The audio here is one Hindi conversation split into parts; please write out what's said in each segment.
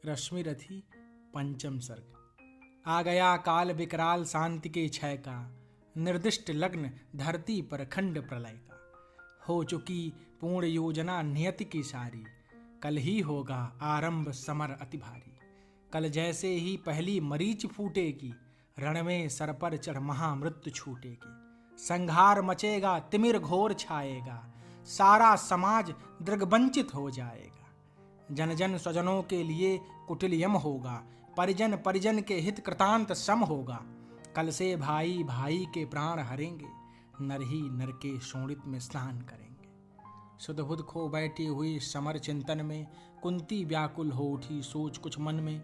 रश्मिरथी पंचम सर्ग। आ गया काल विकराल शांति के क्षय का, निर्दिष्ट लग्न धरती पर खंड प्रलय का। हो चुकी पूर्ण योजना नियति की सारी, कल ही होगा आरंभ समर अति भारी। कल जैसे ही पहली मरीच फूटेगी, रण में सर पर चढ़ महामृत्यु छूटेगी। संहार मचेगा तिमिर घोर छाएगा, सारा समाज दृग्वंचित हो जाएगा। जन जन स्वजनों के लिए कुटिल यम होगा, परिजन परिजन के हित कृतांत सम होगा। कल से भाई भाई के प्राण हरेंगे, नर ही नर के शोणित में स्नान करेंगे। सुध बुध खो बैठी हुई समर चिंतन में, कुंती व्याकुल हो उठी सोच कुछ मन में।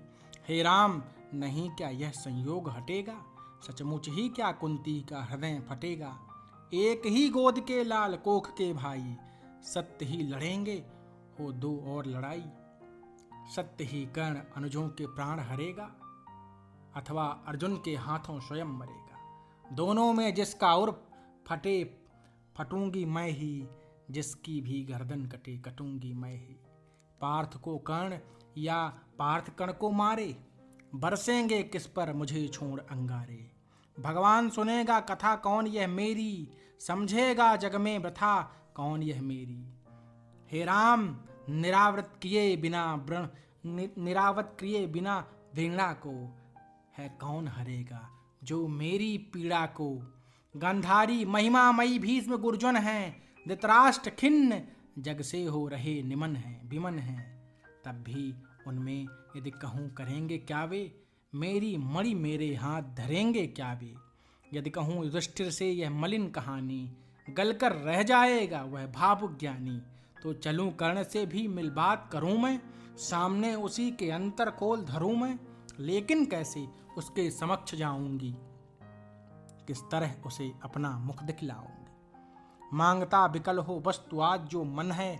हे राम, नहीं क्या यह संयोग हटेगा, सचमुच ही क्या कुंती का हृदय फटेगा। एक ही गोद के लाल कोख के भाई, सत्य ही लड़ेंगे हो दो और लड़ाई। सत्य ही कर्ण अनुजों के प्राण हरेगा, अथवा अर्जुन के हाथों स्वयं मरेगा। दोनों में जिसका उर्फ फटे फटूंगी मैं ही, जिसकी भी गर्दन कटे कटूंगी मैं ही। पार्थ को कर्ण या पार्थ कर्ण को मारे, बरसेंगे किस पर मुझे छोड़ अंगारे। भगवान सुनेगा कथा कौन यह मेरी, समझेगा जग में वृथा कौन यह मेरी। हे राम, निरावृत किए बिना वीणा को, है कौन हरेगा जो मेरी पीड़ा को। गंधारी महिमामयी भीष्म गुर्जन हैं, धृतराष्ट्र खिन्न जग से हो रहे निमन हैं विमन हैं। तब भी उनमें यदि कहूँ करेंगे क्या वे, मेरी मणि मेरे हाथ धरेंगे क्या वे। यदि कहूँ युधिष्ठिर से यह मलिन कहानी, गलकर रह जाएगा वह भावुक ज्ञानी। तो चलूं कर्ण से भी मिल बात करूं मैं, सामने उसी के अंतर खोल धरूं मैं। लेकिन कैसे उसके समक्ष जाऊंगी, किस तरह उसे अपना मुख दिखलाऊंगी। मांगता विकल हो वस्तु आज जो मन है,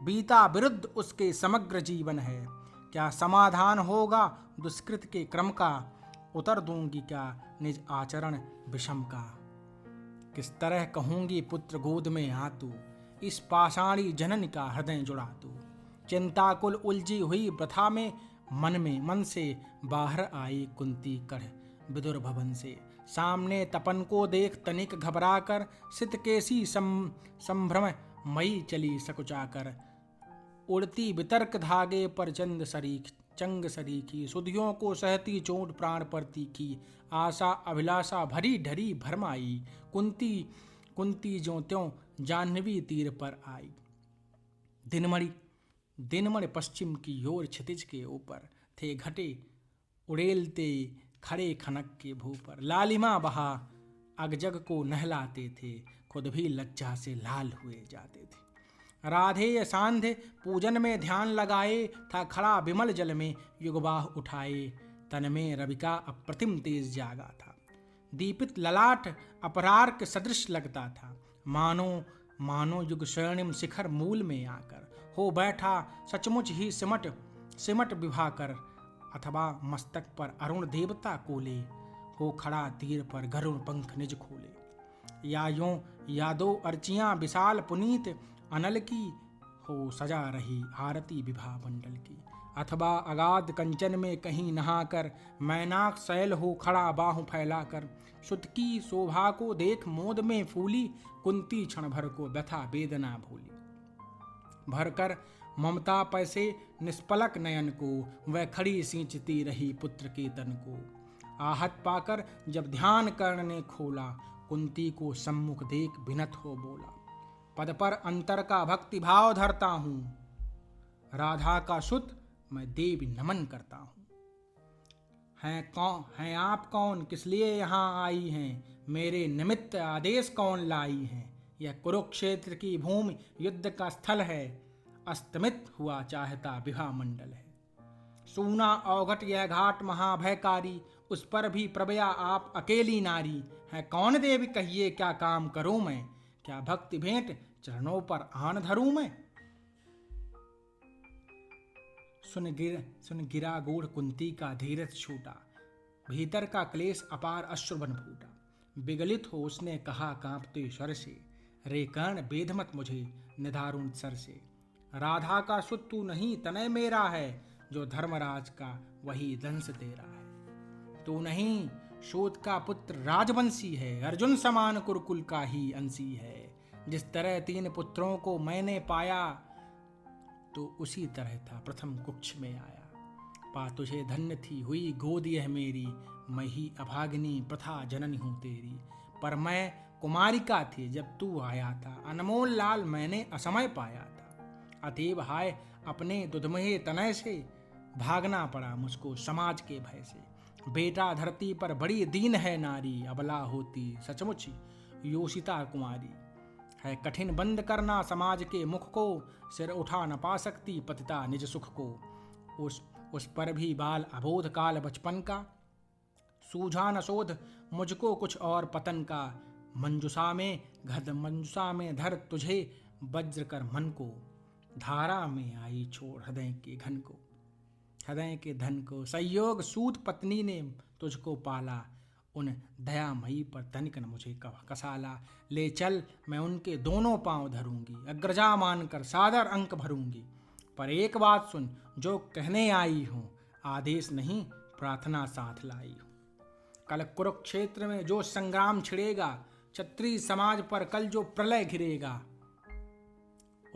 बीता विरुद्ध उसके समग्र जीवन है। क्या समाधान होगा दुष्कृत के क्रम का, उतर दूंगी क्या निज आचरण विषम का। किस तरह कहूंगी पुत्र गोद में आ तू, इस पाषाणी जनन का हृदय जुड़ा तू। चिंताकुल उलझी हुई प्रथा में मन से बाहर आई कुंती कढ़ विदुर भवन से। सामने तपन को देख तनिक घबरा कर, सितकेसी संभ्रम मई चली सकुचाकर। उड़ती वितर्क धागे पर चंग सरीखी, सुधियों को सहती चोट प्राण पर तीखी। आशा अभिलाषा भरी ढरी भरमाई, कुंती ज्यों त्यों जाह्नवी तीर पर आई। दिनमणि पश्चिम की ओर क्षितिज के ऊपर थे घटे उड़ेलते खड़े खनक के भू पर। लालिमा बहा अगजग को नहलाते थे, खुद भी लज्जा से लाल हुए जाते थे। राधेय सांध्य पूजन में ध्यान लगाए, था खड़ा विमल जल में युगबाह उठाए। तन में रविका अप्रतिम तेज जागा था, दीपित ललाट अपरार्क सदृश लगता था। मानो युग स्वर्णिम शिखर मूल में आकर हो बैठा, सचमुच ही सिमट विभा कर। अथवा मस्तक पर अरुण देवता कोले, हो खड़ा तीर पर गरुण पंख निज खोले। या यों यादो अर्चियां विशाल पुनीत, अनल की हो सजा रही आरती विभा मंडल की। अथवा अगाध कंचन में कहीं नहाकर, मैनाक शैल हो खड़ा बाहु फैलाकर। सुत की शोभा को देख मोद में फूली, कुंती क्षण भर को व्यथा वेदना भूली। भरकर ममता पैसे निष्पलक नयन को, वह खड़ी सींचती रही पुत्र के तन को। आहत पाकर जब ध्यान कर्ण ने खोला, कुंती को सम्मुख देख विनत हो बोला। पद पर अंतर का भक्ति भाव धरता हूँ, राधा का सुत मैं देवी नमन करता हूँ। हैं आप कौन, किस लिए यहाँ आई हैं, मेरे निमित्त आदेश कौन लाई हैं। यह कुरुक्षेत्र की भूमि युद्ध का स्थल है, अस्तमित हुआ चाहता विभा मंडल है। सूना अवघट यह घाट महाभयकारी, उस पर भी प्रभया आप अकेली नारी। है कौन देवी कहिए क्या काम करूं मैं, क्या भक्ति भेंट चरणों पर आन धरूं मैं। सुन गिरा गूढ़ कुंती का धीरज छूटा, भीतर का क्लेश अपार अश्रु बन फूटा। विगलित हो उसने कहा कांपते स्वर से, रे कर्ण बेध मत मुझे निधारुण सर से। राधा का सुत तू नहीं तनय मेरा है, जो धर्मराज का वही दंश तेरा है। तू नहीं शोध का पुत्र राजवंशी है, अर्जुन समान कुरुकुल का ही अंशी है। जिस तरह 3 पुत्रों को मैंने पाया, तो उसी तरह था प्रथम कुक्ष में आया। पा तुझे धन्य थी हुई गोद यह मेरी, मैं ही अभागिनी प्रथा जननी हूँ तेरी। पर मैं कुमारिका थी जब तू आया था, अनमोल लाल मैंने असमय पाया था। अतएव हाय अपने दुधमहे तनय से, भागना पड़ा मुझको समाज के भय से। बेटा धरती पर बड़ी दीन है नारी, अबला होती सचमुच योषिता कुमारी। है कठिन बंद करना समाज के मुख को, सिर उठा न पा सकती पतिता निज सुख को। उस पर भी बाल अबोध काल बचपन का, सूझा न शोध मुझको कुछ और पतन का। मंजुषा में धर तुझे वज्र कर मन को, धारा में आई छोड़ हृदय के धन को। संयोग सूत पत्नी ने तुझको पाला, उन दयामयी पर तनिक न मुझे कसाला। ले चल मैं उनके दोनों पांव धरूंगी, अग्रजा मानकर सादर अंक भरूंगी। पर एक बात सुन जो कहने आई हूँ, आदेश नहीं प्रार्थना साथ लाई हूँ। कल कुरुक्षेत्र में जो संग्राम छिड़ेगा, क्षत्रिय समाज पर कल जो प्रलय घिरेगा,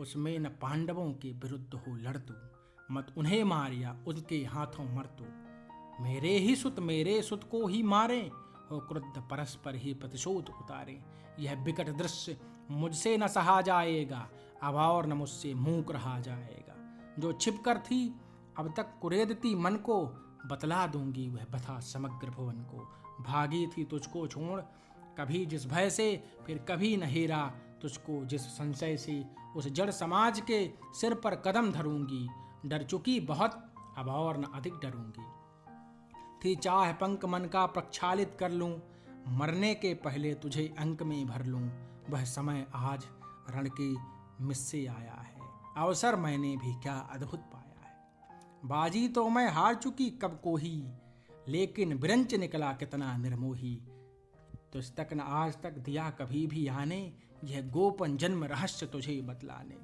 उसमें न पांडवों के विरुद्ध हो लड़ तू, मत उन्हें मार या उनके हाथों मर तू। मेरे सुत को ही मारे, हो क्रुद्ध परस्पर ही प्रतिशोध उतारे। यह विकट दृश्य मुझसे न सहा जाएगा, अब और न मुझसे मूक रहा जाएगा। जो छिपकर थी अब तक कुरेदती मन को, बतला दूंगी वह बता समग्र भुवन को। भागी थी तुझको छोड़ कभी जिस भय से, फिर कभी न हेरा तुझको जिस संशय से। उस जड़ समाज के सिर पर कदम धरूंगी, डर चुकी बहुत अब और न अधिक डरूंगी। थी चाह पंख मन का प्रक्षालित कर लूं, मरने के पहले तुझे अंक में भर लूं। वह समय आज रण के मिस्से आया है, अवसर मैंने भी क्या अद्भुत पाया है। बाजी तो मैं हार चुकी कब को ही, लेकिन विरंच निकला कितना निर्मोही। तुझ तक न आज तक दिया कभी भी आने, यह गोपन जन्म रहस्य तुझे बतलाने।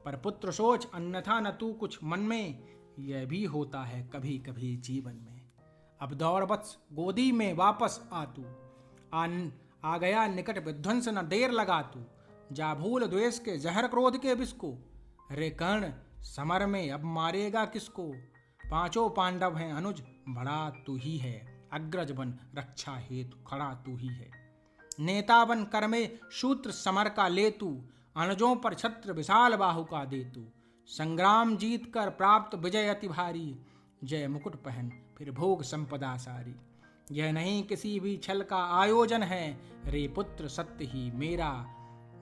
पर पुत्र सोच अन्यथा न तू कुछ मन में, यह भी होता है कभी कभी जीवन में। अब दौड़ बस गोदी में वापस आ तू, आ गया निकट विध्वंस न देर लगा तू। जा भूल द्वेष के जहर क्रोध के विष को, रे कर्ण समर में अब मारेगा किसको। 5 पांडव हैं अनुज बड़ा तू ही है, अग्रज बन रक्षा हेतु खड़ा तू ही है। नेता बन कर में शूत्र समर का ले तू, अनुजों पर छत्र विशाल बाहु का दे तू। संग्राम जीत कर प्राप्त विजय अति भारी, जय मुकुट पहन फिर भोग संपदा सारी। यह नहीं किसी भी छल का आयोजन है, रे पुत्र सत्य ही मेरा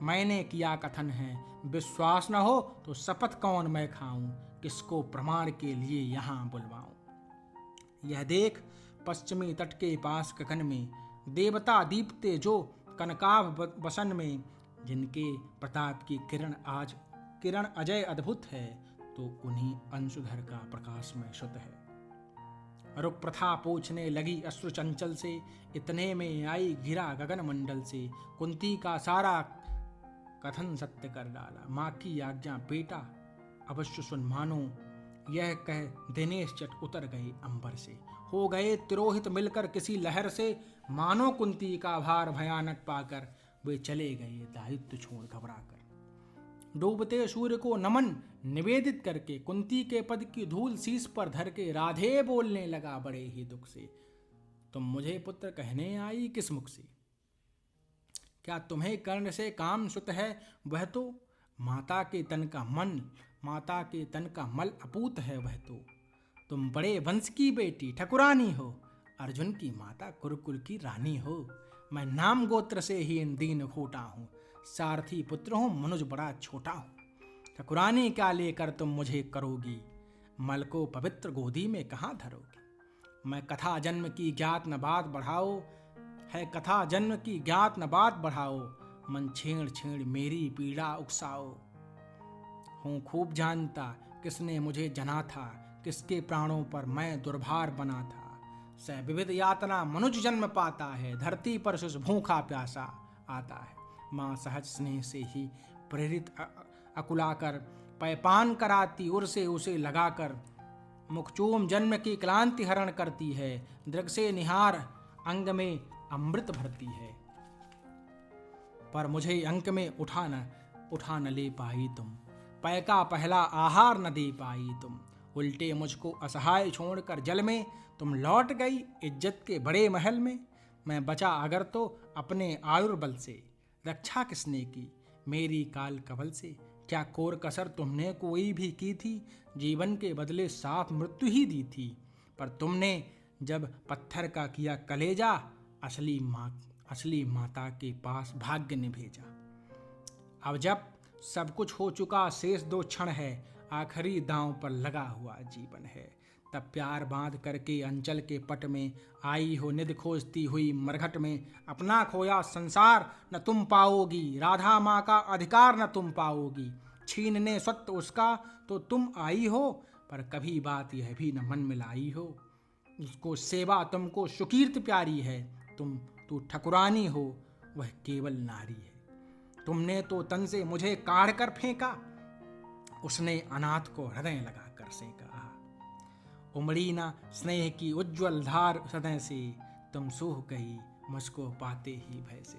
मैंने किया कथन है। विश्वास न हो तो शपथ कौन मैं खाऊं, किसको प्रमाण के लिए यहाँ बुलवाऊं। यह देख पश्चिमी तट के पास गगन में, देवता दीप्ते जो कनकाभ वसन में। जिनके प्रताप की किरण अजय अद्भुत है, तो उन्हीं अंशुधर का प्रकाश में शुद्ध है। रुक प्रथा पूछने लगी अश्रु चंचल से, इतने में आई घिरा गगन मंडल से। कुंती का सारा कथन सत्य कर डाला, माँ की आज्ञा बेटा अवश्य सुन मानो। यह कह दिनेश चट उतर गए अंबर से, हो गए तिरोहित मिलकर किसी लहर से। मानो कुंती का भार भयानक पाकर, वे चले गए दायित्व छोड़ घबराकर। डूबते सूर्य को नमन निवेदित करके, कुंती के पद की धूल शीश पर धर के, राधे बोलने लगा बड़े ही दुख से। तुम मुझे पुत्र कहने आई किस मुख से, क्या तुम्हें कर्ण से काम सुत है वह तो। माता के तन का मन, माता के तन का मल अपूत है वह तो। तुम बड़े वंश की बेटी ठकुरानी हो, अर्जुन की माता कुरुकुल की रानी हो। मैं नाम गोत्र से ही इन दीन खोटा हूँ, सारथी पुत्र हूँ मनुज बड़ा छोटा हूँ। ठकुरानी क्या लेकर तुम मुझे करोगी, मल को पवित्र गोदी में कहाँ धरोगी। मैं कथा जन्म की ज्ञात न बात बढ़ाओ, है कथा जन्म की ज्ञात न बात बढ़ाओ। मन छेड़ छेड़ मेरी पीड़ा उकसाओ। हूँ खूब जानता किसने मुझे जना था, किसके प्राणों पर मैं दुर्भार बना था। सह विविध यातना मनुज जन्म पाता है, धरती पर शिशु भूखा प्यासा आता है। माँ सहज स्नेह से ही प्रेरित अकुलाकर, पैपान कराती उर से उसे लगाकर। मुखचूम जन्म की क्लांति हरण करती है, दृग से निहार अंग में अमृत भरती है। पर मुझे अंक में उठा न ले पाई तुम, पै का पहला आहार न दे पाई तुम। उल्टे मुझको असहाय छोड़कर जल में तुम लौट गई इज्जत के बड़े महल में। मैं बचा अगर तो अपने आयुर्बल से, रक्षा किसने की मेरी काल कवल से। क्या कोर कसर तुमने कोई भी की थी, जीवन के बदले साफ मृत्यु ही दी थी। पर तुमने जब पत्थर का किया कलेजा, असली माता के पास भाग्य ने भेजा। अब जब सब कुछ हो चुका, शेष 2 क्षण है, आखिरी दांव पर लगा हुआ जीवन है। तब प्यार बांध करके अंचल के पट में आई हो निध खोजती हुई मरघट में। अपना खोया संसार न तुम पाओगी, राधा माँ का अधिकार न तुम पाओगी। छीनने सत्य उसका तो तुम आई हो, पर कभी बात यह भी न मन मिलाई हो। उसको सेवा तुमको सुकीर्त प्यारी है, तू ठकुरानी हो, वह केवल नारी है। तुमने तो तन से मुझे काढ़ कर फेंका, उसने अनाथ को हृदय लगा कर सेका। उमड़ी ना स्नेह की उज्ज्वल धार सदै से, तुम सूह गई मुझको पाते ही भय से।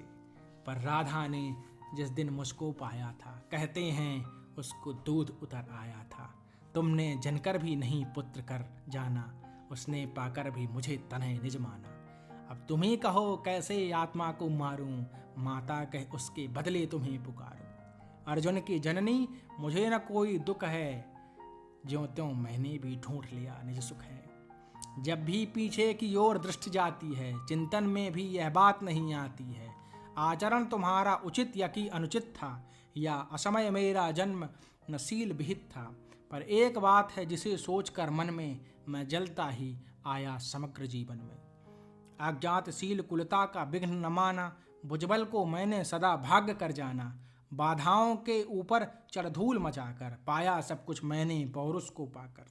पर राधा ने जिस दिन मुझको पाया था, कहते हैं उसको दूध उतर आया था। तुमने जनकर भी नहीं पुत्र कर जाना, उसने पाकर भी मुझे तनय निज माना। अब तुम ही कहो कैसे आत्मा को मारूं, माता कह उसके बदले तुम्हें पुकारूं। अर्जुन की जननी मुझे न कोई दुख है, ज्यों त्यों मैंने भी ढूंढ लिया निज सुख है। जब भी पीछे की ओर दृष्टि जाती है, चिंतन में भी यह बात नहीं आती है। आचरण तुम्हारा उचित या कि अनुचित था, या असमय मेरा जन्म नसील विहित था। पर एक बात है जिसे सोचकर मन में मैं जलता ही आया समग्र जीवन में। अज्ञातशील कुलता का विघ्न न माना, भुजबल को मैंने सदा भाग्य कर जाना। बाधाओं के ऊपर चढ़ धूल मचाकर, पाया सब कुछ मैंने पौरुष को पाकर।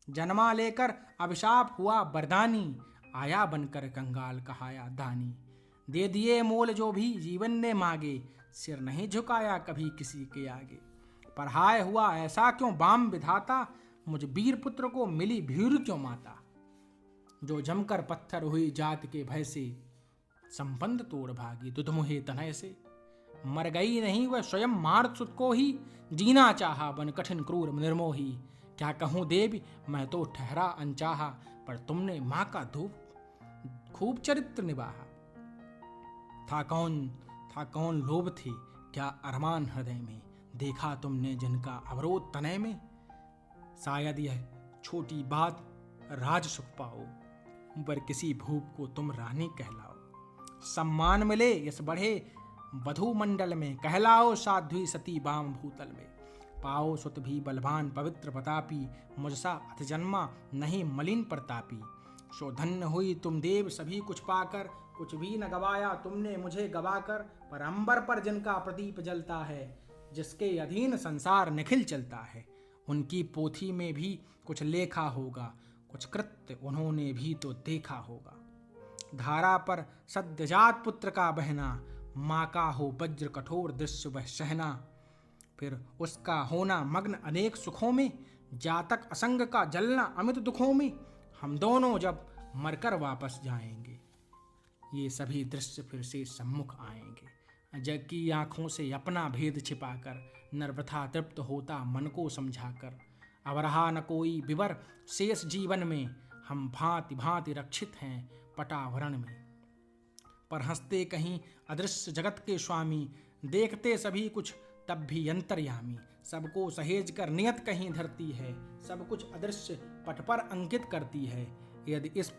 जन्मा लेकर अभिशाप हुआ वरदानी, आया बनकर कंगाल कहाया दानी। दे दिए मोल जो भी जीवन ने मांगे, सिर नहीं झुकाया कभी किसी के आगे। पर हाय हुआ ऐसा क्यों बाम विधाता, मुझ वीर पुत्र को मिली भीड़ क्यों माता। जो जमकर पत्थर हुई जात के भय से, संबंध तोड़ भागी दुधमुहे तनय से। मर गई नहीं वह स्वयं मार सुत को ही, जीना चाहा बन कठिन क्रूर निर्मोही। क्या कहूँ देवी मैं तो ठहरा अनचाहा, पर तुमने माँ का धूप खूब चरित्र निभाहा। था कौन लोभ थी क्या अरमान हृदय में, देखा तुमने जिनका अवरोध तनय में। शायद यह छोटी बात राज सुख पाओ, पर किसी भूप को तुम रानी कहलाओ। सम्मान मिले यस बढ़े वधु मंडल में, कहलाओ साध्वी सती बाम भूतल में। पाओ सुत भी बलवान पवित्र प्रतापी, मुझसा अतिजन्मा नहीं मलिन प्रतापी। सो धन्य हुई तुम देव सभी कुछ पाकर, कुछ भी न गवाया तुमने मुझे गवाकर। पर अंबर पर जिनका प्रदीप जलता है, जिसके अधीन संसार निखिल चलता है। उनकी पोथी में भी कुछ लेखा होगा, कुछ कृत्य उन्होंने भी तो देखा होगा। धारा पर सद्यजात पुत्र का बहना, माँ का हो वज्र कठोर दृश्य वह सहना। फिर उसका होना मग्न अनेक सुखों में, जातक असंग का जलना अमित दुखों में। हम दोनों जब मरकर वापस जाएंगे, ये सभी दृश्य फिर से सम्मुख आएंगे। जग की आंखों से अपना भेद छिपाकर, नरवथा तृप्त होता मन को समझाकर। अब रहा न कोई विवर शेष जीवन में, हम भांति भांति रक्षित हैं पटावरण में। पर हंसते कहीं अदृश्य जगत के स्वामी, देखते सभी कुछ तब भी अंतर्यामी। सबको सहेज कर नियत कहीं धरती है, सब कुछ अदृश्य पट पर अंकित करती है। यदि इस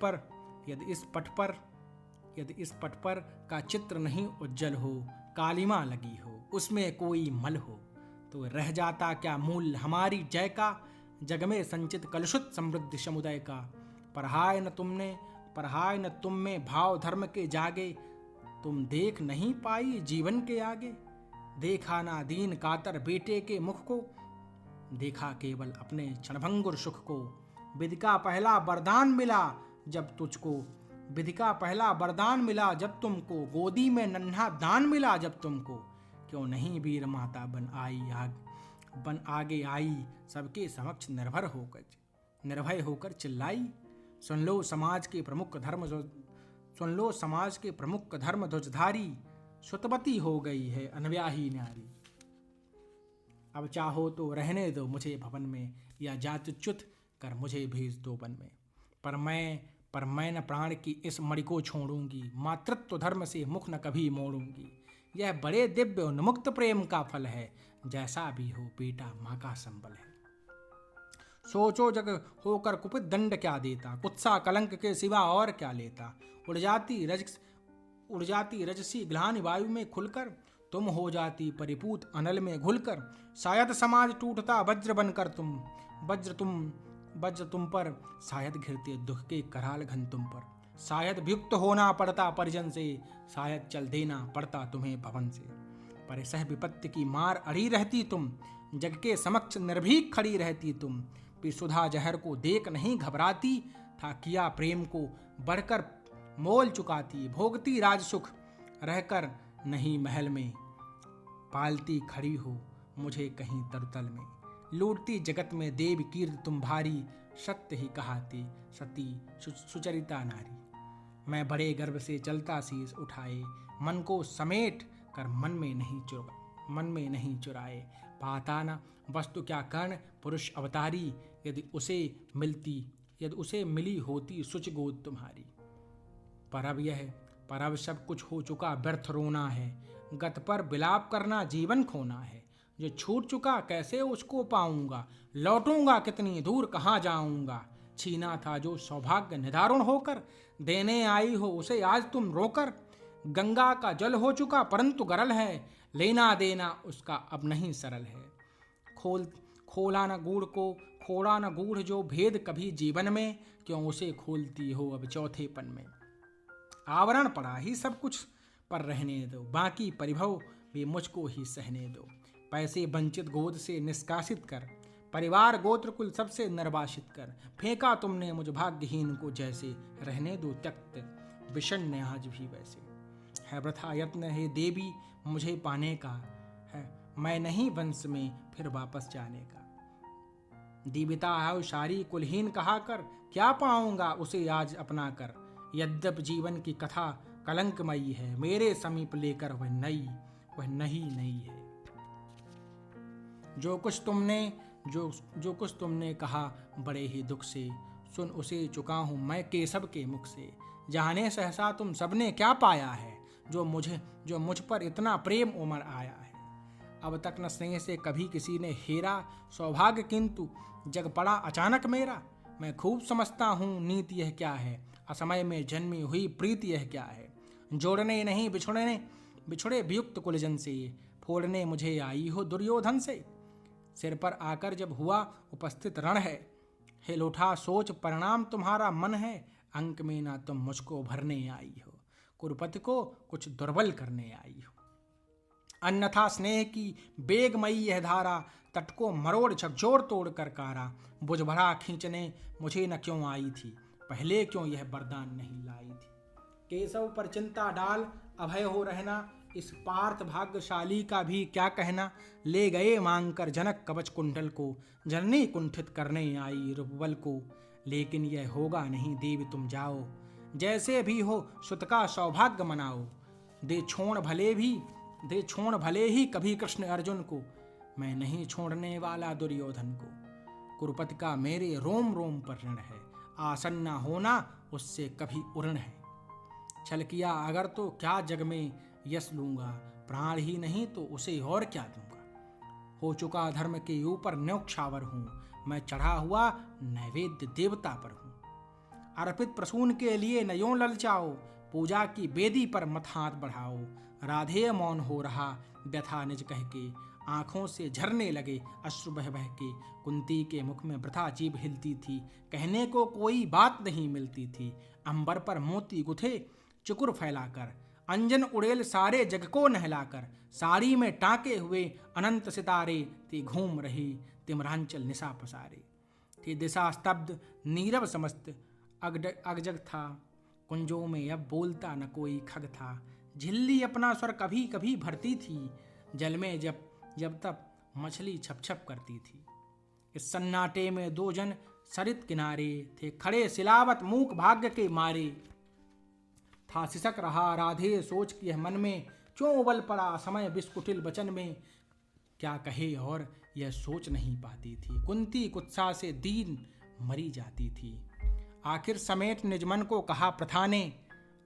पट पर का चित्र नहीं उज्जवल हो, कालिमा लगी हो उसमें कोई मल हो, तो रह जाता क्या मूल हमारी जय का, जग में संचित कलुषित समृद्धि समुदाय का। पर हाय न तुम में भाव धर्म के जागे, तुम देख नहीं पाई जीवन के आगे। देखा ना दीन कातर बेटे के मुख को, देखा केवल अपने क्षणभंगुर सुख को। विधि का पहला वरदान मिला जब तुमको, गोदी में नन्हा दान मिला जब तुमको। क्यों नहीं वीर माता बन आगे आई, सबके समक्ष निर्भर होकर। निर्भय होकर चिल्लाई। सुन लो समाज के प्रमुख धर्म ध्वजधारी, सुतवती हो गई है अनव्याही नारी। अब चाहो तो रहने दो मुझे भवन में, या जातिच्युत कर मुझे भेज दो वन में। पर मैं न प्राण की इस मणि को छोड़ूंगी, मातृत्व धर्म से मुख न कभी मोड़ूंगी। यह बड़े दिव्य उन्मुक्त प्रेम का फल है, जैसा भी हो बेटा माँ का संबल है। सोचो जग होकर कुपित दंड क्या देता, कुत्सा कलंक के सिवा और क्या लेता। उड़ जाती रजसी ग्लानि वायु में खुलकर, तुम हो जाती परिपूत अनल में घुलकर। शायद समाज टूटता वज्र बनकर वज्र तुम पर, शायद घिरते दुख के कराल घन तुम पर। शायद वियुक्त होना पड़ता परिजन से, शायद चल देना पड़ता तुम्हें भवन से। पर सह विपत्ति की मार अड़ी रहती तुम, जग के समक्ष निर्भीक खड़ी रहती तुम। सुधा जहर को देख नहीं घबराती, था किया प्रेम को बढ़कर मोल चुकाती। भोगती राज सुख रहकर नहीं महल में, पालती खड़ी हो मुझे कहीं तरुतल में। लूटती जगत में देव कीर्ति तुम भारी, सत्य ही कहाती सती सुचरिता नारी। मैं बड़े गर्व से चलता शीस उठाए, मन को समेट कर मन में नहीं चुराए। पाता न वस्तु क्या कर्ण पुरुष अवतारी, यदि उसे मिली होती सुच गोद तुम्हारी। पर अब सब कुछ हो चुका व्यर्थ रोना है, गत पर विलाप करना जीवन खोना है। जो छूट चुका कैसे उसको पाऊंगा, लौटूंगा कितनी दूर कहाँ जाऊंगा। छीना था जो सौभाग्य निदारुण होकर, देने आई हो उसे आज तुम रोकर। गंगा का जल हो चुका परंतु गरल है, लेना देना उसका अब नहीं सरल है। खोला न गूढ़ जो भेद कभी जीवन में, क्यों उसे खोलती हो अब चौथेपन में। आवरण पड़ा ही सब कुछ पर रहने दो, बाकी परिभव भी मुझको ही सहने दो। पैसे वंचित गोद से निष्कासित कर, परिवार गोत्र कुल सबसे निर्वासित कर। फेंका तुमने मुझ भाग्यहीन को जैसे, रहने दो त्यक्त विषण्ण आज भी वैसे। है वृथा यत्न है देवी मुझे पाने का, है मैं नहीं वंश में फिर वापस जाने का। दीविता है उशारी कुलहीन कहा कर, क्या पाऊंगा उसे आज अपना कर। यद्यप जीवन की कथा कलंकमयी है, मेरे समीप लेकर वह नहीं है। जो कुछ तुमने कहा बड़े ही दुख से, सुन उसे चुका हूँ मैं केशव के मुख से। जाने सहसा तुम सबने क्या पाया है, जो मुझ पर इतना प्रेम उमड़ आया है। अब तक न स्नेह से कभी किसी ने हेरा, सौभाग्य किंतु जग पड़ा अचानक मेरा। मैं खूब समझता हूँ नीति यह क्या है, असमय में जन्मी हुई प्रीति यह क्या है। जोड़ने नहीं बिछुड़े वियुक्त कुलजन से, फोड़ने मुझे आई हो दुर्योधन से। सिर पर आकर जब हुआ उपस्थित रण है, हिल उठा सोच परिणाम तुम्हारा मन है। अंक में ना तुम मुझको भरने आई हो, कुरुपति को कुछ दुर्बल करने आई हो। अन्यथा स्नेह की बेगमयी यह धारा, तट को मरोड़ झकझोर तोड़ कर कारा। बुझ भरा खींचने मुझे न क्यों आई थी, पहले क्यों यह वरदान नहीं लाई थी। केशव पर चिंता डाल अभय हो रहना, इस पार्थ भाग्यशाली का भी क्या कहना। ले गए मांग कर जनक कवच कुंडल को, जननी कुंठित करने आई रूपबल को। लेकिन यह होगा नहीं देवी तुम जाओ, जैसे भी हो सुत का सौभाग्य मनाओ। दे छोड़ भले ही कभी कृष्ण अर्जुन को, मैं नहीं छोड़ने वाला दुर्योधन को। कुरुपति का मेरे रोम रोम पर ऋण है, आसन्न होना उससे कभी उऋण है। छल किया अगर तो क्या जग में यश लूंगा, प्राण ही नहीं तो उसे और क्या दूंगा। हो चुका धर्म के ऊपर न्योक्षावर हूँ, मैं चढ़ा हुआ नैवेद्य देवता पर हूँ। अर्पित प्रसून के लिए नयों ललचाओ, पूजा की बेदी पर मत हाथ बढ़ाओ। राधेय मौन हो रहा व्यथा निज कह के, आंखों से झरने लगे अश्रु बह बह के। कुंती के मुख में वृथा जीभ हिलती थी, कहने को कोई बात नहीं मिलती थी। अंबर पर मोती गुथे चुकुर फैलाकर, अंजन उड़ेल सारे जग को नहलाकर। साड़ी में टाके हुए अनंत सितारे, ती घूम रही तिमरांचल निशा पसारे। थी दिशा स्तब्ध नीरव समस्त अगजग था, कुंजों में अब बोलता न कोई खग था। झिल्ली अपना स्वर कभी कभी भरती थी, जल में जब तब मछली छप छप करती थी। इस सन्नाटे में दो जन सरित किनारे थे खड़े सिलावत मूक भाग्य के मारे। था सिसक रहा राधे सोच के मन में, क्यों उबल पड़ा समय बिस्कुटिल बचन में। क्या कहे और यह सोच नहीं पाती थी, कुंती कुत्सा से दीन मरी जाती थी। आखिर समेत निज मन को कहा प्रथा ने,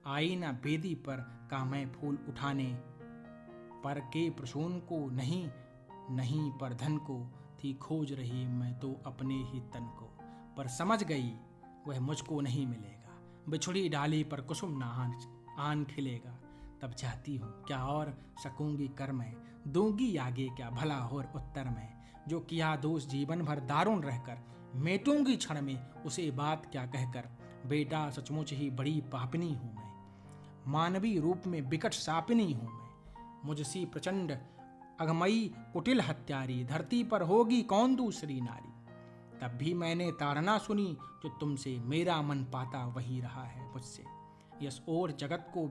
आई न बेदी पर का मैं फूल उठाने। पर के प्रसून को नहीं, नहीं पर धन को, थी खोज रही मैं तो अपने ही तन को। पर समझ गई वह मुझको नहीं मिलेगा, बिछुड़ी डाली पर कुसुम न आन खिलेगा। तब चाहती हूँ क्या और सकूंगी कर मैं, दूंगी आगे क्या भला और उत्तर में। जो किया दोष जीवन भर दारुण रहकर, मेटूंगी क्षण में उसे बात क्या कहकर। बेटा सचमुच ही बड़ी पापिनी हूँ मैं, मानवीय रूप में विकट सापिनी हूँ मैं। मुझसी प्रचंड अगमई कुटिल हत्यारी, धरती पर होगी कौन दूसरी नारी। तब भी मैंने ताड़ना सुनी जो तुमसे, मेरा मन पाता वही रहा है मुझसे। यस और जगत को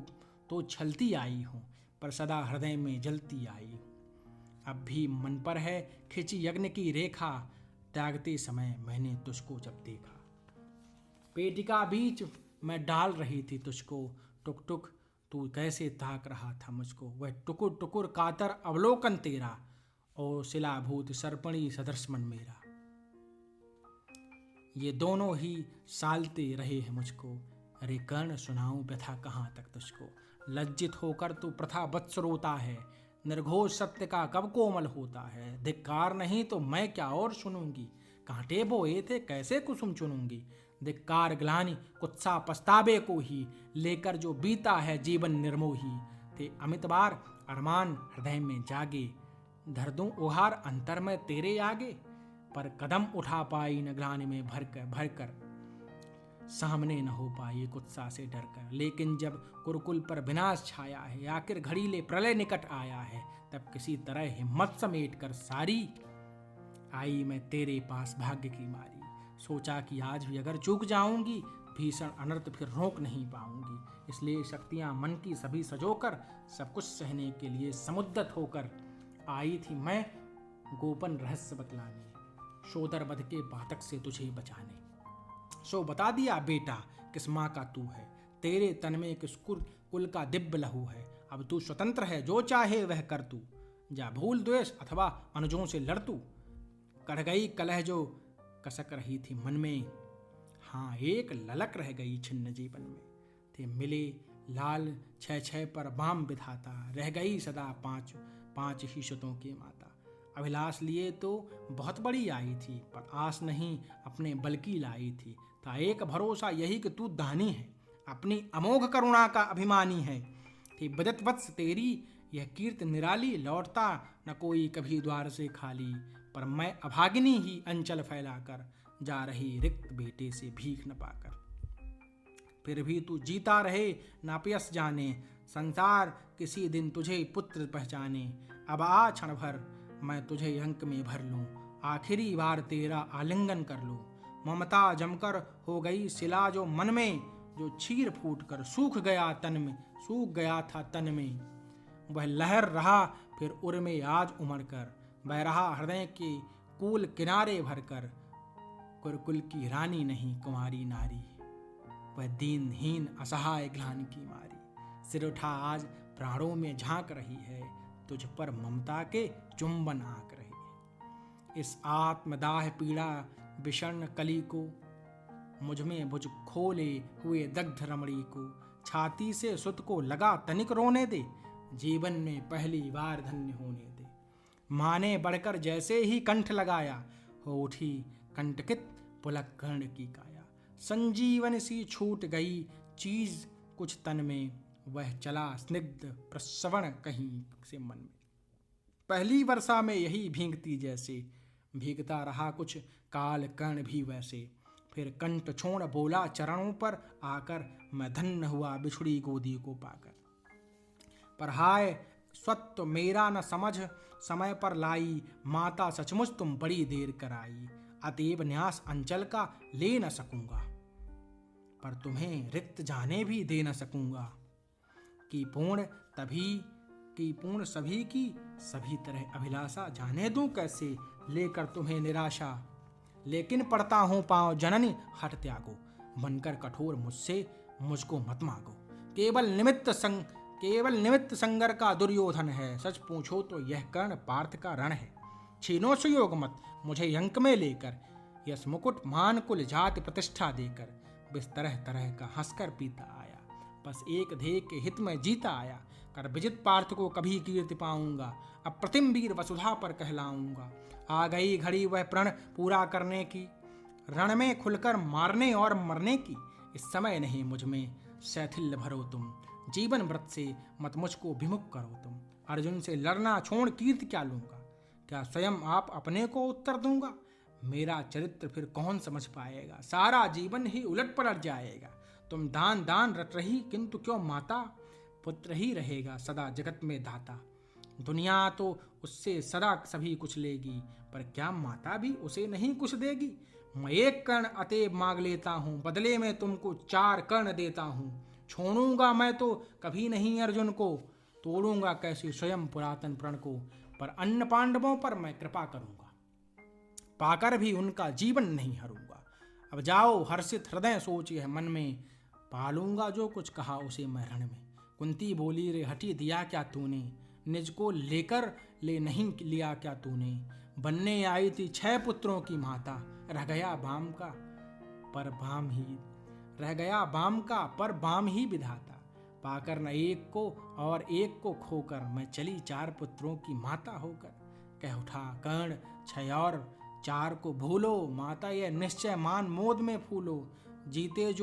तो छलती आई हूँ, पर सदा हृदय में जलती आई हूँ। अब भी मन पर है खिंची यज्ञ की रेखा, त्यागते समय मैंने तुझको जब देखा। पेटिका बीच मैं डाल रही थी तुझको, टुक टुक तू कैसे ताक रहा था मुझको। वह टुकुर टुकुर कातर अवलोकन तेरा, और शिलाभूत सर्पणी सदृश मन मेरा। ये दोनों ही सालते रहे हैं मुझको, अरे कर्ण सुनाऊं व्यथा कहाँ तक तुझको। लज्जित होकर तू प्रथा वत्स रोता है, निर्घोष सत्य का कब कोमल होता है। धिक्कार नहीं तो मैं क्या और सुनूंगी, कांटे बोए थे कैसे कुसुम चुनूंगी। धिक्कार ग्लानि कुत्सा पछतावे को ही, लेकर जो बीता है जीवन निर्मोही। थे अमित बार अरमान हृदय में जागे, धर दूं उहार अंतर में तेरे आगे। पर कदम उठा पाई न ग्लानि में भर कर, सामने न हो पाई कुत्सा से डर कर। लेकिन जब कुरुकुल पर विनाश छाया है, आखिर घड़ीले प्रलय निकट आया है, तब किसी तरह हिम्मत समेट कर सारी आई मैं तेरे पास भाग्य की मारी। सोचा कि आज भी अगर चूक जाऊंगी, भीषण अनर्थ फिर रोक नहीं पाऊंगी। इसलिए शक्तियां मन की सभी सजोकर, सब कुछ सहने के लिए समुद्दत होकर आई थी मैं गोपन रहस्य बतलाने, शोदर वध के पातक से तुझे बचाने। सो बता दिया बेटा किस माँ का तू है, तेरे तन में किस कुल का दिव्य लहू है। अब तू स्वतंत्र है, जो चाहे वह कर तू, जा भूल द्वेष अथवा अनुजों से लड़ तू। कढ़ गई कलह जो कसक रही थी मन में, हाँ एक ललक रह गई छिन्न जीवन में। थे मिले लाल छह छह पर बाम विधाता, रह गई सदा पांच पांच ही सुतों की माता। अभिलाष लिए तो बहुत बड़ी आई थी, पर आस नहीं अपने बल की लाई थी। था एक भरोसा यही कि तू दानी है, अपनी अमोघ करुणा का अभिमानी है। थी बदत वत्स तेरी यह कीर्ति निराली, लौटता न कोई कभी द्वार से खाली। पर मैं अभागिनी ही अंचल फैलाकर, जा रही रिक्त बेटे से भीख न पाकर। फिर भी तू जीता रहे नापियस जाने, संसार किसी दिन तुझे पुत्र पहचाने। अब आ क्षण भर मैं तुझे अंक में भर लूं, आखिरी बार तेरा आलिंगन कर लूं। ममता जमकर हो गई शिला जो मन में, जो चीर फूट कर सूख गया था तन में। वह लहर रहा फिर उर में आज उमड़ कर, बह रहा हृदय के कूल किनारे भरकर। कुरुकुल की रानी नहीं कुमारी नारी, वह दीनहीन असहाय ग्लानि की मारी। सिर उठा आज प्राणों में झांक रही है, तुझ पर ममता के चुंबन आंक रही है। इस आत्मदाह पीड़ा विषण कली को, मुझ में भुज खोले हुए दग्ध रमणी को। छाती से सुत को लगा तनिक रोने दे, जीवन में पहली बार धन्य होने दे। माँ ने बढ़कर जैसे ही कंठ लगाया, हो उठी कंटकित पुलक कर्ण की काया। संजीवन सी छूट गई चीज कुछ तन में, वह चला स्निग्ध प्रसवण कहीं से मन में। पहली वर्षा में यही भीगती जैसे, भीगता रहा कुछ काल कर्ण भी वैसे। फिर कंठ छोड़ बोला चरणों पर आकर, मैं धन्य हुआ बिछुड़ी गोदी को पाकर। पर हाय स्वत्व मेरा न समझ समय पर लाई, माता सचमुच तुम बड़ी देर कराई। अतएव न्यास अंचल का ले न सकूंगा, पर तुम्हें रिक्त जाने भी दे न सकूंगा। कि पूर्ण सभी की सभी तरह अभिलाषा, जाने दूं कैसे लेकर तुम्हें निराशा। लेकिन पड़ता हूँ पाँव जननी हट त्यागो, बनकर कठोर मुझसे मुझको मत मांगो। केवल निमित्त संगर का दुर्योधन है, सच पूछो तो यह कर्ण पार्थ का रण है। छीनो सुयोग मत मुझे यंक में लेकर, यश मुकुट मान कुल जाति प्रतिष्ठा देकर। बिस तरह तरह का हंसकर पीता आया, बस एक ध्येय के हित में जीता आया। कर विजित पार्थ को कभी कीर्ति पाऊंगा, अप्रतिम वीर वसुधा पर कहलाऊंगा। आ गई घड़ी वह प्रण पूरा करने की, रण में खुलकर मारने और मरने की। इस समय नहीं मुझ में शैथिल्य भरो तुम, जीवन व्रत से मत मुझको विमुख करो तुम। अर्जुन से लड़ना छोड़ कीर्ति क्या लूंगा, क्या स्वयं आप अपने को उत्तर दूंगा। मेरा चरित्र फिर कौन समझ पाएगा, सारा जीवन ही उलट पलट जाएगा। तुम दान दान रट रही किंतु क्यों माता, पुत्र ही रहेगा सदा जगत में दाता। दुनिया तो उससे सदा सभी कुछ लेगी, पर क्या माता भी उसे नहीं कुछ देगी। मैं एक कर्ण अतएव मांग लेता हूँ, बदले में तुमको 4 कर्ण देता हूँ। छोड़ूंगा मैं तो कभी नहीं अर्जुन को, तोड़ूंगा कैसे स्वयं पुरातन प्रण को। पर अन्य पांडवों पर मैं कृपा करूंगा, पाकर भी उनका जीवन नहीं हरूंगा। अब जाओ हर्षित हृदय सोच यह मन में, पालूंगा जो कुछ कहा उसे मैं रण में। कुंती बोली रे हठी दिया क्या तूने, निज को लेकर ले नहीं लिया क्या तूने। बनने आई थी 6 पुत्रों की माता, रह गया बाम का पर बाम ही विधाता। पाकर न एक को और एक को खोकर, मैं चली 4 पुत्रों की माता होकर। कह उठा कर्ण 6 और 4 को भूलो, माता यह निश्चय मान मोद में फूलो। जीते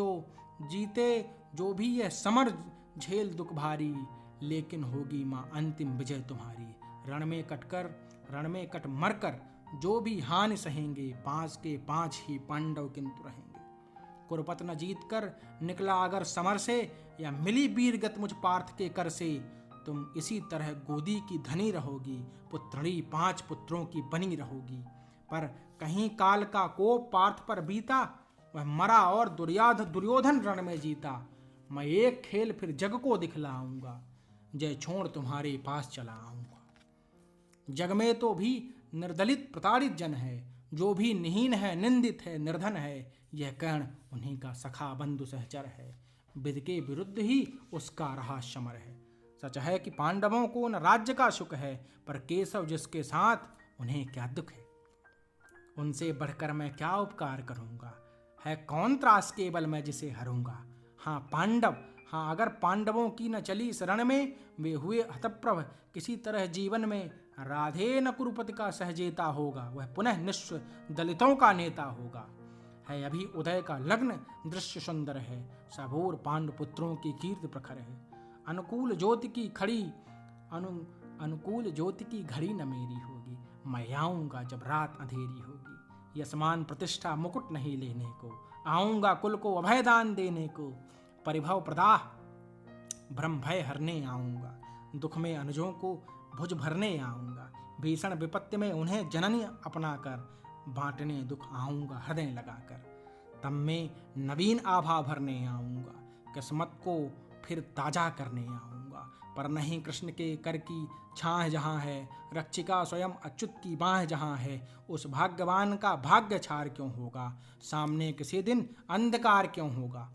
जो भी यह समर झेल दुख भारी, लेकिन होगी माँ अंतिम विजय तुम्हारी। रण में कट मरकर जो भी हानि सहेंगे, 5 के 5 ही पांडव किंतु रहेंगे। कुरुपत न जीत कर निकला अगर समर से, या मिली वीरगत मुझ पार्थ के कर से। तुम इसी तरह गोदी की धनी रहोगी, पुत्रणी 5 पुत्रों की बनी रहोगी। पर कहीं काल का कोप पार्थ पर बीता, वह मरा और दुर्योधन रण में जीता। मैं एक खेल फिर जग को दिखलाऊंगा, जय छोड़ तुम्हारे पास चला आऊंगा। जग में तो भी निर्दलित प्रताड़ित जन है, जो भी निहीन है निंदित है निर्धन है। यह कर्ण उन्हीं का सखा बंधु सहचर है, विधि के विरुद्ध ही उसका रहा समर है। सच है कि पांडवों को न राज्य का सुख है, पर केशव जिसके साथ उन्हें क्या दुख है। उनसे बढ़कर मैं क्या उपकार करूंगा, है कौन त्रास केवल मैं जिसे हरूंगा। हाँ अगर पांडवों की न चली शरण में, वे हुए हतप्रभ किसी तरह जीवन में। राधे न कुरुपति का सहजेता होगा, वह पुनः निश्व दलितों का नेता होगा। है अभी उदय का लग्न दृश्य सुंदर है, सबोर पांडु पुत्रों की कीर्ति प्रखर है। अनुकूल ज्योति की घड़ी न मेरी होगी, मैं आऊंगा जब रात अंधेरी होगी। यशमान प्रतिष्ठा मुकुट नहीं लेने को, आऊंगा कुल को अभयदान देने को। परिभव प्रदाह भ्रम भय हरने आऊंगा, दुख में अनुजों को भुज भरने आऊंगा। भीषण विपत्ति में उन्हें जननी अपनाकर, बांटने दुख आऊंगा हृदय लगाकर। तब में नवीन आभा भरने आऊंगा, किस्मत को फिर ताजा करने आऊंगा। पर नहीं कृष्ण के कर की छाह जहाँ है, रक्षिका स्वयं अच्युत की बाह जहाँ है। उस भाग्यवान का भाग्य छार क्यों होगा, सामने किसी दिन अंधकार क्यों होगा।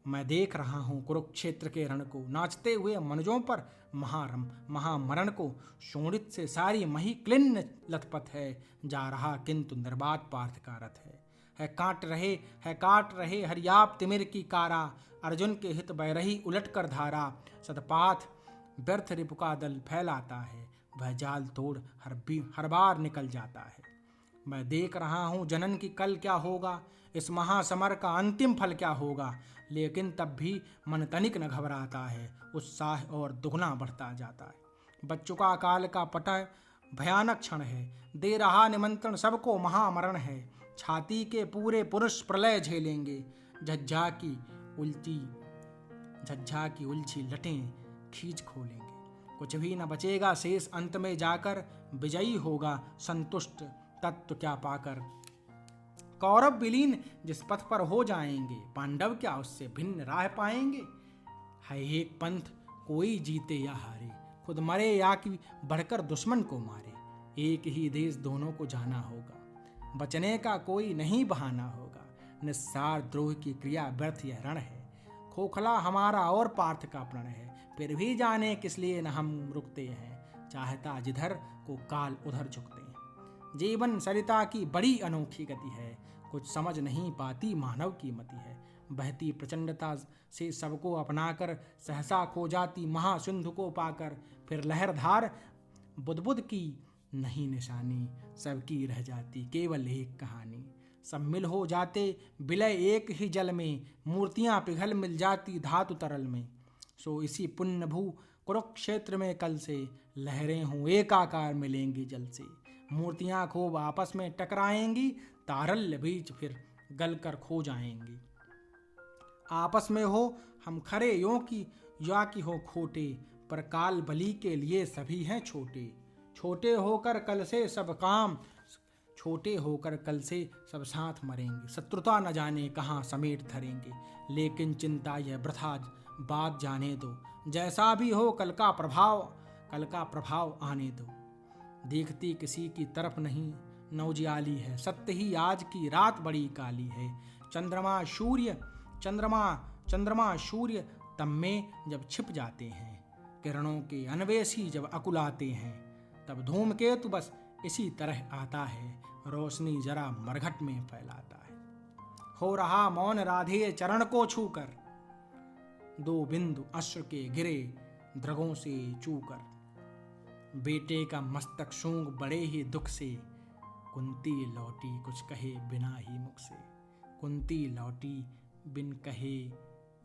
मैं देख रहा हूँ कुरुक्षेत्र के रण को, नाचते हुए मनुजों पर महामरण को। शोणित से सारी मही क्लिन्न लथपथ है, जा रहा किंतु निर्बाध पार्थ का रथ है। काट रहे हरियाप तिमिर की कारा, अर्जुन के हित बह रही उलट कर धारा। सतपाथ व्यर्थ रिपु का दल फैलाता है, वह जाल तोड़ हर बार निकल जाता है। मैं देख रहा हूँ जनन की कल क्या होगा, इस महासमर का अंतिम फल क्या होगा। लेकिन तब भी मन तनिक न घबराता है, उत्साह और दुगना बढ़ता जाता है। बच चुका काल का पटय भयानक क्षण है, दे रहा निमंत्रण सबको महामरण है। छाती के पूरे पुरुष प्रलय झेलेंगे, झज्झा की उलझी लटें खींच खोलेंगे। कुछ भी न बचेगा शेष, अंत में जाकर विजयी होगा संतुष्ट तत्व क्या पाकर। कौरव विलीन जिस पथ पर हो जाएंगे, पांडव क्या उससे भिन्न राह पाएंगे। है एक पंथ कोई जीते या हारे, खुद मरे या कि बढ़कर दुश्मन को मारे। एक ही देश दोनों को जाना होगा, बचने का कोई नहीं बहाना होगा। निस्सार द्रोह की क्रिया व्यर्थ यह रण है। खोखला हमारा और पार्थ का प्रण है, फिर भी जाने किस लिए न हम रुकते हैं। चाहता जिधर को काल उधर झुकते हैं। जीवन सरिता की बड़ी अनोखी गति है, कुछ समझ नहीं पाती मानव की मति है। बहती प्रचंडता से सबको अपनाकर सहसा खो जाती महासिंधु को पाकर। फिर लहरधार बुदबुद की नहीं निशानी, सबकी रह जाती केवल एक कहानी। सब मिल हो जाते विलय एक ही जल में, मूर्तियां पिघल मिल जाती धातु तरल में। सो इसी पुण्य भू कुरुक्षेत्र में कल से लहरें हों एकाकार मिलेंगी जल से। मूर्तियां खूब आपस में टकराएंगी, तारल्य बीच फिर गलकर खो जाएंगी। आपस में हो हम खरे यों की या की हो खोटे, पर काल बलि के लिए सभी हैं छोटे। छोटे होकर कल से सब काम, छोटे होकर कल से सब साथ मरेंगे। शत्रुता न जाने कहाँ समेट धरेंगे, लेकिन चिंता यह वृथा बात जाने दो। जैसा भी हो कल का प्रभाव आने दो। देखती किसी की तरफ नहीं नौजियाली है, सत्य ही आज की रात बड़ी काली है। चंद्रमा सूर्य तब में जब छिप जाते हैं, किरणों के अन्वेषी जब अकुलाते हैं, तब धूमकेतु बस इसी तरह आता है, रोशनी जरा मरघट में फैलाता है। हो रहा मौन राधे चरण को छूकर, दो बिंदु अश्रु के गिरे द्रगों से चूकर। बेटे का मस्तक सूंघ बड़े ही दुख से, कुंती लौटी कुछ कहे बिना ही मुख से। कुंती लौटी बिन कहे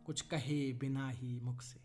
कुछ कहे बिना ही मुख से।